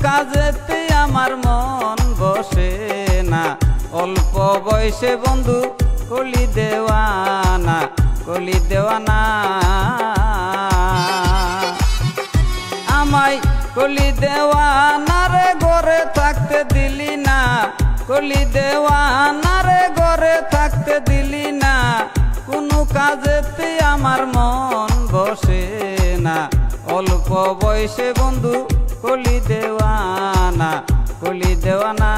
কাজেতে আমার মন বসে না, অল্প বয়সে বন্ধু কলি দেওয়ানা, কলি দেওয়ানা। আমায় কলি দেওয়ানা রে ঘরে থাকতে দিলি না, কলি দেওয়ানা রে ঘরে থাকতে দিলি না, কোনো কাজেতে আমার মন বসে না, অল্প বয়সে বন্ধু কলি দেওয়ানা, কলি দেওয়ানা।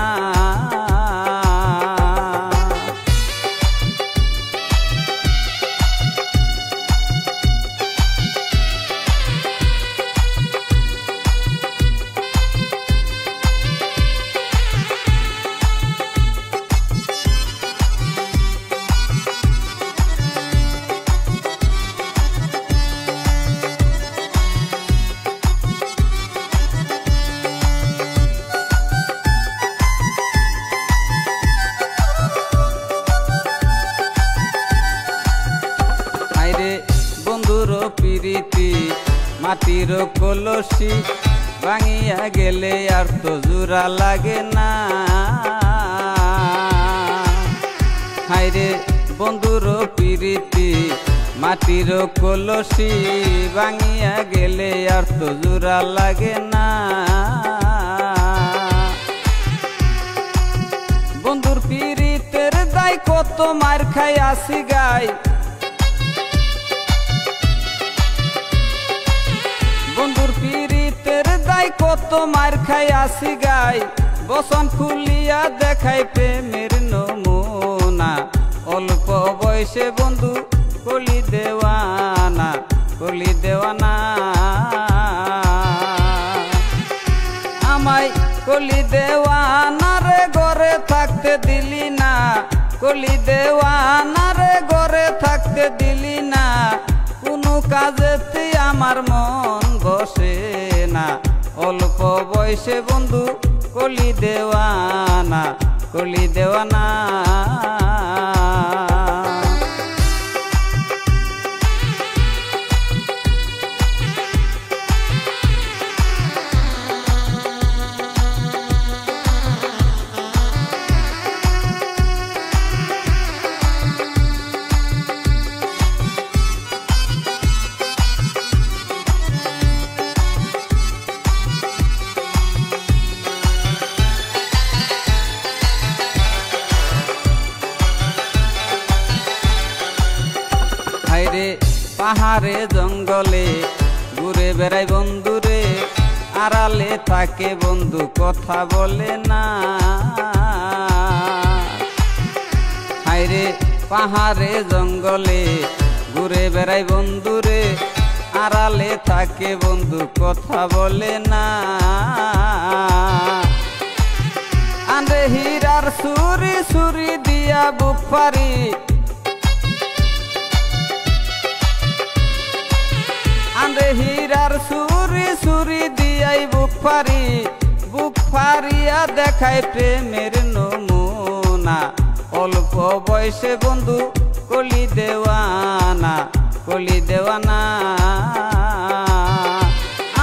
বন্ধুর প্রীতি মাটির কলসি ভাঙিয়া গেলে আর তো জোড়া লাগে না। হায়রে বন্ধুর প্রীতি মাটির কলসি ভাঙিয়া গেলে আর তো জোড়া লাগে না। বন্ধুর প্রীতের দায় কত মার খাই আসি গাই, বন্ধুর প্রীতের দায় কত মার খাই আসি গাই, বসন খুলিয়া দেখাই প্রেমের নমুনা, অল্প বয়সে বন্ধু কলি দেওয়ানা, কলি দেওয়ানা। আমায় কলি দেওয়ানা রে ঘরে থাকতে দিলি না, কলি দেওয়ানা রে ঘরে থাকতে দিলি না, কোনো কাজেতে আমার মন বসে না, অল্প বয়সে বন্ধু কলি দেওয়ানা, কলি দেওয়ানা। হায়রে পাহাড়ে জঙ্গলে ঘুরে বেড়াই বন্ধুরে, আড়ালে থাকে বন্ধু কথা বলে না। হায়রে পাহাড়ে জঙ্গলে ঘুরে বেড়াই বন্ধুরে, আড়ালে থাকে বন্ধু কথা বলে না। আন্রে হীরার সুরি সুরি দিয়া বুক পারি, আন্রে হীরার সুরি সুরি দিয়াই বুক পারি, বুক পারিয়া দেখায় প্রেমের নমুনা, অল্প বয়সে বন্ধু কলি দেওয়ানা, কলি দেওয়ানা।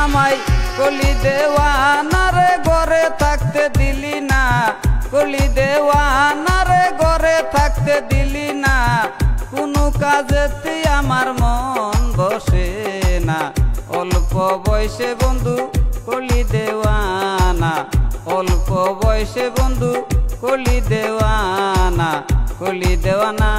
আমায় কলি দেওয়ানা রে ঘরে থাকতে দিলি না, কলি দেওয়ানা রে ঘরে থাকতে দিলি না, কোনো কাজেতে আমার মন বসে না, অল্প বয়সে বন্ধু কলি দেওয়ানা, অল্প বয়সে বন্ধু কলি দেওয়ানা, কলি দেওয়ানা।